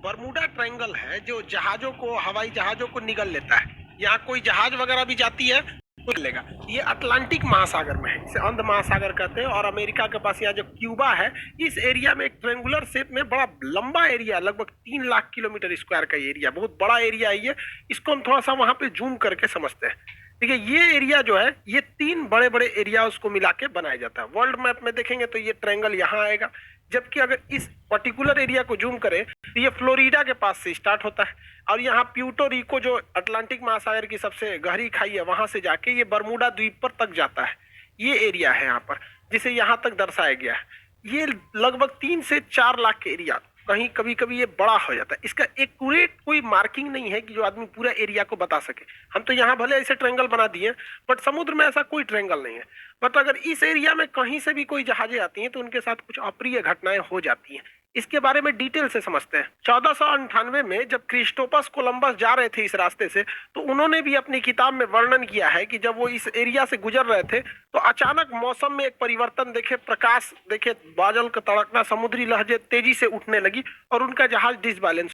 Bermuda triangle है जो जहाजों को, हवाई जहाजों को निगल लेता है। यहाँ कोई जहाज वगैरह भी जाती है तो लेगा। ये अटलांटिक महासागर में है, इसे अंध महासागर कहते हैं। और अमेरिका के पास यहाँ जो क्यूबा है, इस एरिया में एक ट्रेंगुलर शेप में बड़ा लंबा एरिया, लगभग 3 लाख किलोमीटर स्क्वायर का एरिया, बहुत बड़ा एरिया है ये। इसको हम थोड़ा सा वहां पे जूम करके समझते हैं। देखिए ये एरिया जो है, ये 3 बड़े-बड़े एरिया उसको मिला के बनाया जाता है। वर्ल्ड मैप में देखेंगे तो ये ट्रायंगल यहाँ आएगा, जबकि अगर इस पर्टिकुलर एरिया को जूम करें तो ये फ्लोरिडा के पास से स्टार्ट होता है और यहाँ प्यूर्टो रिको जो अटलांटिक महासागर की सबसे गहरी खाई है, वहां से जाके ये बरमूडा द्वीप पर तक जाता है। ये एरिया है यहाँ पर, जिसे यहाँ तक दर्शाया गया है। ये लगभग 3 से 4 लाख के एरिया, कहीं कभी कभी ये बड़ा हो जाता है। इसका एक्यूरेट कोई मार्किंग नहीं है कि जो आदमी पूरा एरिया को बता सके। हम तो यहाँ भले ऐसे ट्रायंगल बना दिए, बट समुद्र में ऐसा कोई ट्रायंगल नहीं है। बट अगर इस एरिया में कहीं से भी कोई जहाजें आती हैं तो उनके साथ कुछ अप्रिय घटनाएं हो जाती हैं। इसके बारे में डिटेल से समझते हैं। 1498 में जब क्रिस्टोफर कोलंबस जा रहे थे इस रास्ते से, तो उन्होंने भी अपनी किताब में वर्णन किया है कि जब वो इस एरिया से गुजर रहे थे तो अचानक मौसम में एक परिवर्तन देखे, प्रकाश देखे, बादल का तड़कना, समुद्री लहजें तेजी से उठने लगी और उनका जहाज डिसबैलेंस।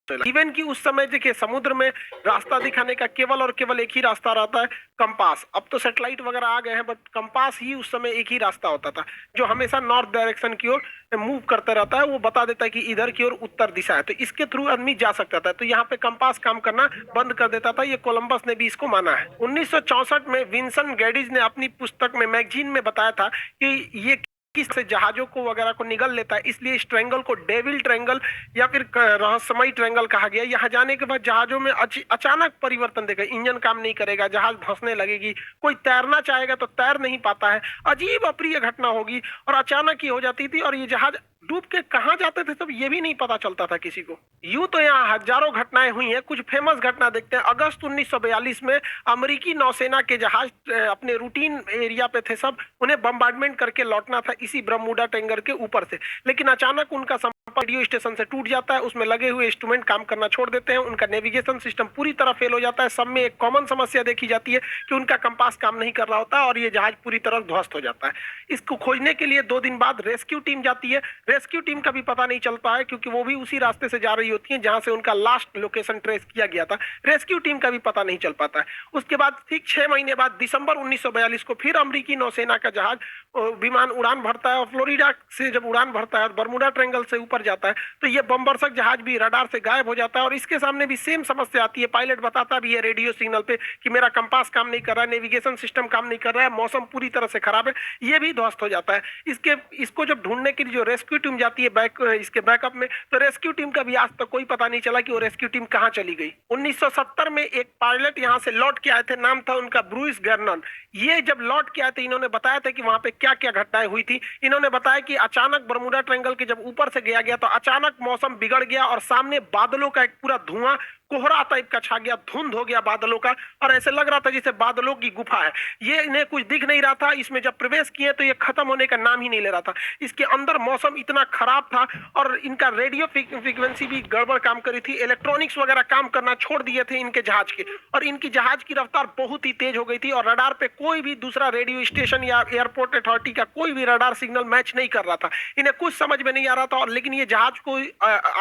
इवन कि उस समय देखिए समुद्र में रास्ता दिखाने का केवल और केवल एक ही रास्ता रहता है, कंपास। अब तो सैटेलाइट वगैरह आ गए हैं, बट कंपास ही उस समय एक ही रास्ता होता था जो हमेशा नॉर्थ डायरेक्शन की ओर मूव करते रहता है। वो बता देता है कि इधर की ओर उत्तर दिशा है, तो इसके थ्रू आदमी जा सकता था। तो यहाँ पे कंपास काम करना बंद कर देता था। ये कोलंबस ने भी इसको माना है। 1964 में विंसेंट गैडिज ने अपनी पुस्तक में, मैगजीन में बताया था कि ये किस से जहाजों को वगैरह को निगल लेता है, इसलिए इस ट्रायंगल को डेविल ट्रायंगल या फिर रहस्यमयी ट्रायंगल कहा गया। यहाँ जाने के बाद जहाजों में अचानक परिवर्तन देगा, इंजन काम नहीं करेगा, जहाज धंसने लगेगी, कोई तैरना चाहेगा तो तैर नहीं पाता है, अजीब अप्रिय घटना होगी और अचानक ही हो जाती थी। और ये जहाज डूब के कहाँ जाते थे तब ये भी नहीं पता चलता था किसी को। यूं तो यहाँ हजारों घटनाएं हुई हैं, कुछ फेमस घटना देखते हैं। अगस्त 1942 में अमेरिकी नौसेना के जहाज अपने रूटीन एरिया पे थे सब, उन्हें बम्बार्डमेंट करके लौटना था इसी बरमूडा ट्रायंगल के ऊपर से, लेकिन अचानक उनका रेडियो स्टेशन से टूट जाता है, उसमें लगे हुए इंस्ट्रूमेंट काम करना छोड़ देते हैं, उनका नेविगेशन सिस्टम पूरी तरह फेल हो जाता है। सब में एक कॉमन समस्या देखी जाती है कि उनका कंपास काम नहीं कर रहा होता और ये जहाज पूरी तरह ध्वस्त हो जाता है। इसको खोजने के लिए 2 दिन बाद रेस्क्यू टीम जाती है। रेस्क्यू टीम का भी पता नहीं चलता है क्योंकि वो भी उसी रास्ते से जा रही होती है जहां से उनका लास्ट लोकेशन ट्रेस किया गया था। रेस्क्यू टीम का भी पता नहीं चल पाता है। उसके बाद ठीक 6 महीने बाद दिसंबर 1942 को फिर अमेरिकी नौसेना का जहाज विमान उड़ान भरता है और फ्लोरिडा से जब उड़ान भरता है बरमूडा ट्रायंगल से ऊपर जाता है तो ये बमबरसक जहाज भी रडार से गायब हो जाता है और इसके सामने भी सेम समस्या आती है। पायलट बताता भी है रेडियो सिग्नल पे कि मेरा कंपास काम नहीं कर रहा है, नेविगेशन सिस्टम काम नहीं कर रहा है, मौसम पूरी तरह से खराब है, ये भी ध्वस्त हो जाता है। इसको जब ढूंढने के लिए जो रेस्क्यू टीम जाती है इसके बैकअप में, तो रेस्क्यू टीम का भी आज तक कोई पता नहीं चला कि वो रेस्क्यू टीम कहाँ चली गई। 1970 में एक पायलट यहाँ से लौट के आए थे, नाम था उनका ब्रूइस गर्नन। ये जब लौट के आए थे इन्होंने बताया था कि वहां पे क्या क्या घटनाएं हुई थी। इन्होंने बताया कि अचानक बरमूडा ट्रायंगल के जब ऊपर से गया तो अचानक मौसम बिगड़ गया और सामने बादलों का एक पूरा धुआं, कोहरा टाइप का छा गया, धुंध हो गया बादलों का और ऐसे लग रहा था जैसे बादलों की गुफा है। ये इन्हें कुछ दिख नहीं रहा था। इसमें जब प्रवेश किए तो ये खत्म होने का नाम ही नहीं ले रहा था। इसके अंदर मौसम इतना खराब था और इनका रेडियो फ्रीक्वेंसी भी गड़बड़ काम करी थी, इलेक्ट्रॉनिक्स वगैरह काम करना छोड़ दिए थे इनके जहाज के, और इनकी जहाज की रफ्तार बहुत ही तेज हो गई थी और रडार पे कोई भी दूसरा रेडियो स्टेशन या एयरपोर्ट अथॉरिटी का कोई भी रडार सिग्नल मैच नहीं कर रहा था। इन्हें कुछ समझ में नहीं आ रहा था और लेकिन ये जहाज को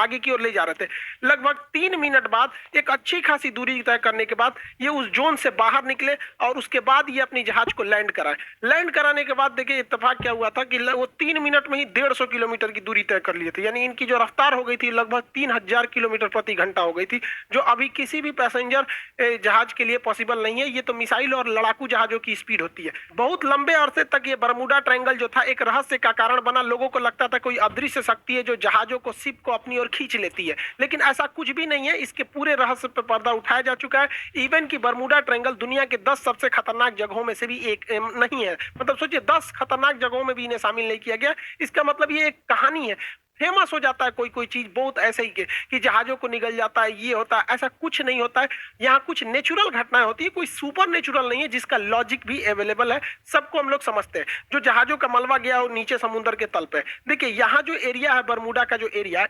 आगे की ओर ले जा रहे थे। लगभग 3 मिनट बाद, एक अच्छी खासी दूरी तय करने के बाद ये उस जोन से बाहर निकले और उसके बाद ये अपनी जहाज को लैंड कराए। लैंड कराने के बाद देखिए इत्तेफाक क्या हुआ था कि वो 3 मिनट में ही 150 किलोमीटर की दूरी तय कर लिए थे। यानी इनकी जो रफ्तार हो गई थी लगभग 3000 किलोमीटर प्रति घंटा हो गई थी, जो अभी किसी भी पैसेंजर जहाज के लिए पॉसिबल नहीं है। ये तो मिसाइल और लड़ाकू जहाजों की स्पीड होती है। बहुत लंबे अरसे तक ये बरमूडा ट्रायंगल जो था एक रहस्य का कारण बना। लोगों को लगता था कोई अदृश्य शक्ति है जो जहाजों को, शिप को अपनी ओर खींच लेती है, लेकिन ऐसा कुछ भी नहीं है। इसके पूरे रहस्य पर पर्दा उठाया जा चुका है। इवन की बरमूडा ट्रायंगल दुनिया के 10 सबसे खतरनाक जगहों में से भी एक नहीं है। मतलब सोचिए 10 खतरनाक जगहों में भी इन्हें शामिल नहीं किया गया। इसका मतलब ये एक कहानी है। फेमस हो जाता है कोई चीज बहुत ऐसे ही कि जहाजों को निगल जाता है, ये होता है, ऐसा कुछ नहीं होता है। यहाँ कुछ नेचुरल घटनाएं होती है, कोई सुपर नेचुरल नहीं है जिसका लॉजिक भी अवेलेबल है। सबको हम लोग समझते हैं। जो जहाजों का मलबा गया और नीचे समुद्र के तल पे, देखिए यहाँ जो एरिया है बरमूडा का, जो एरिया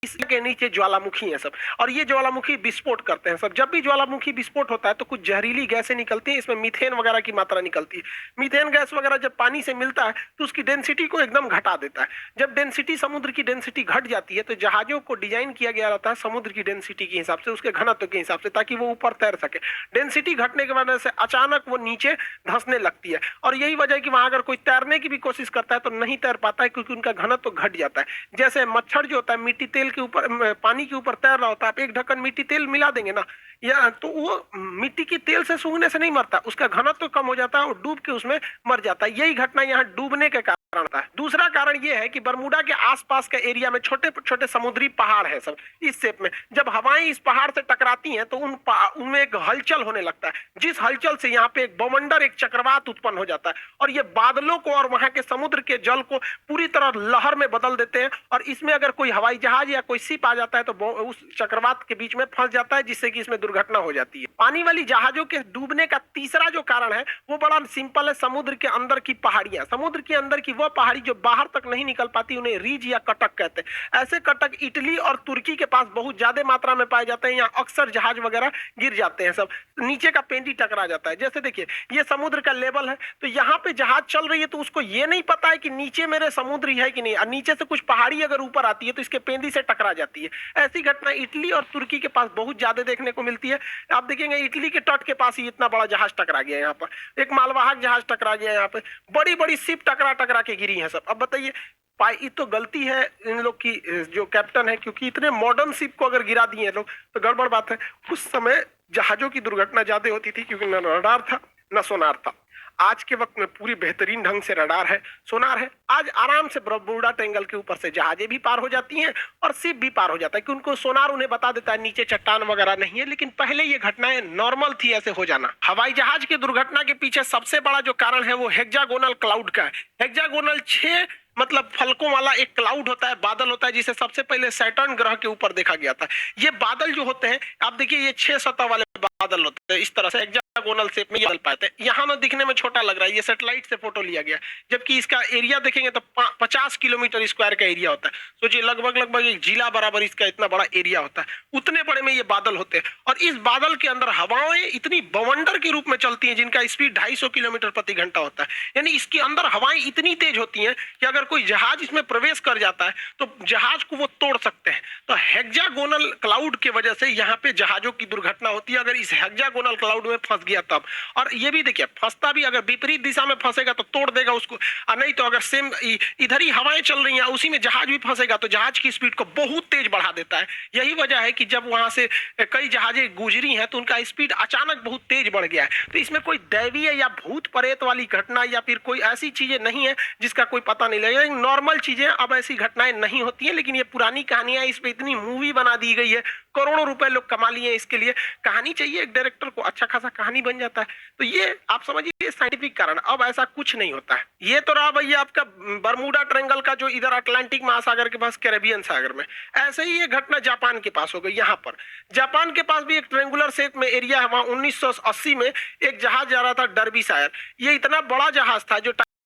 इसके नीचे ज्वालामुखी है सब, और ये ज्वालामुखी विस्फोट करते हैं सब। जब भी ज्वालामुखी विस्फोट होता है तो कुछ जहरीली गैसें निकलती हैं, इसमें मीथेन वगैरह की मात्रा निकलती है। मीथेन गैस वगैरह जब पानी से मिलता है तो उसकी डेंसिटी को एकदम घटा देता है। जब डेंसिटी, समुद्र की डेंसिटी घट जाती है तो जहाजों को डिजाइन किया गया रहता है समुद्र की डेंसिटी के हिसाब से, उसके घनत्व के हिसाब से, ताकि वो ऊपर तैर सके। डेंसिटी घटने की वजह से अचानक वो नीचे धंसने लगती है, और यही वजह है कि वहां अगर कोई तैरने की भी कोशिश करता है तो नहीं तैर पाता है, क्योंकि उनका घनत्व घट जाता है। जैसे मच्छर जो होता है मिट्टी तेल के ऊपर, पानी के ऊपर तैर रहा होता है, आप एक ढक्कन मिट्टी तेल मिला देंगे ना, या तो वो मिट्टी की तेल से सूंघने से नहीं मरता, उसका घनत्व कम हो जाता है और डूब के उसमें मर जाता है। यही घटना यहाँ डूबने के कारण होता है। दूसरा कारण यह है कि बरमूडा के आसपास के एरिया में छोटे छोटे समुद्री पहाड़ है सब इस शेप में। जब हवाएं इस पहाड़ से टकराती हैं तो उनमें एक हलचल होने लगता है, जिस हलचल से यहाँ पे एक बवंडर, एक चक्रवात उत्पन्न हो जाता है, और ये बादलों को और वहां के समुद्र के जल को पूरी तरह लहर में बदल देते हैं। और इसमें अगर कोई हवाई जहाज या कोई शिप आ जाता है तो उस चक्रवात के बीच में फंस जाता है, जिससे कि इसमें दुर्घटना हो जाती है। पानी वाली जहाजों के डूबने का तीसरा जो कारण है वो बड़ा सिंपल है, समुद्र के अंदर की पहाड़ियां। समुद्र के अंदर की वो पहाड़ी जो बाहर तक नहीं निकल पाती, उन्हें रीज या कटक कहते हैं। ऐसे कटक इटली और तुर्की के पास बहुत ज्यादा मात्रा में पाए जाते हैं। यहाँ अक्सर जहाज वगैरह गिर जाते हैं सब, नीचे का पेंटी टकरा जाता है। जैसे देखिए ये समुद्र का लेवल है, तो यहाँ पे जहाज चल रही है तो उसको ये नहीं पता है कि नीचे मेरे समुद्र है कि नहीं, और नीचे से कुछ पहाड़ी अगर ऊपर आती है तो इसके पेंदी से टकरा जाती है। ऐसी घटना इटली और तुर्की के पास बहुत ज्यादा देखने को मिलती है। आप देखेंगे इटली के तट के पास ही इतना बड़ा जहाज टकरा गया, यहाँ पर एक मालवाहक जहाज टकरा गया, यहाँ पे बड़ी बड़ी शिप टकरा टकरा के गिरी है सब। अब बताइए, ये तो गलती है इन लोग की, जो कैप्टन है, क्योंकि इतने मॉडर्न शिप को अगर गिरा दिए लोग तो गड़बड़ बात है। उस समय जहाजों की दुर्घटना ज्यादा होती थी, क्योंकि न रडार था न सोनार था। आज के वक्त में पूरी बेहतरीन ढंग से रडार है, सोनार है। आज आराम से बरमूडा ट्रायंगल के ऊपर से जहाजें भी पार हो जाती हैं और शिप भी पार हो जाता है, कि उनको सोनार उन्हें बता देता है नीचे चट्टान वगैरह नहीं है। लेकिन पहले ये घटनाएं नॉर्मल थी ऐसे हो जाना। हवाई जहाज की दुर्घटना के पीछे सबसे बड़ा जो कारण है वो हेक्सागोनल क्लाउड का है। हेक्सागोनल 6 मतलब फलकों वाला एक क्लाउड होता है, बादल होता है, जिसे सबसे पहले सैटर्न ग्रह के ऊपर देखा गया था। ये बादल जो होते हैं, आप देखिए ये 6 सतह वाले बादल होते हैं, इस तरह से हेक्सागोनल शेप में बादल पाते हैं। यहाँ ना दिखने में छोटा लग रहा है, ये सैटेलाइट से फोटो लिया गया, जबकि इसका एरिया देखेंगे तो 50 किलोमीटर स्क्वायर का एरिया होता है। सोचिए लगभग लगभग एक जिला बराबर इसका इतना बड़ा एरिया होता है, उतने बड़े में ये बादल होते हैं। और इस बादल के अंदर हवाएं इतनी बवंडर के रूप में चलती हैं, जिनका स्पीड 250 किलोमीटर प्रति घंटा होता है। यानी इसके अंदर हवाएं इतनी तेज होती हैं कि अगर कोई जहाज इसमें प्रवेश कर जाता है तो जहाज को वो तोड़ सकते हैं। तो हेक्सागोनल क्लाउड की वजह से यहाँ पे जहाजों की दुर्घटना होती है, अगर इस हेक्सागोनल क्लाउड में फंस गया तब। और ये भी देखिए, फंसता भी अगर विपरीत दिशा में फंसेगा तो तोड़ देगा उसको, और नहीं तो अगर सेम इधर ही हवाएं चल रही हैं उसी में जहाज भी फंसेगा तो जहाज की स्पीड को बहुत तेज बढ़ा देता है। यही वजह है कि जब वहां से कई जहाजें गुजरी हैं तो उनका स्पीड अचानक बहुत तेज बढ़ गया है। तो इसमें कोई दैवीय या भूत प्रेत वाली घटना या फिर कोई ऐसी चीजें नहीं है जिसका कोई पता नहीं लगेगा। नॉर्मल चीजें, अब ऐसी घटनाएं नहीं होती हैं, लेकिन ये पुरानी कहानियां, इस पे इतनी मूवी बना दी गई है, करोड़ों रुपए लोग कमा लिए इसके लिए। कहानी चाहिए एक डायरेक्टर को, अच्छा खासा कहानी बन जाता है। तो ये आप समझिए साइंटिफिक कारण। अब ऐसा कुछ नहीं होता है। ये तो रहा भैया आपका बरमूडा ट्रायंगल का, जो इधर अटलांटिक महासागर के पास कैरेबियन सागर में। ऐसे ही ये घटना जापान के पास हो गई। यहाँ पर जापान के पास भी एक ट्रायंगुलर शेप में एरिया है, वहां 1980 में एक जहाज जा रहा था डर्बीशायर। ये इतना बड़ा जहाज था जो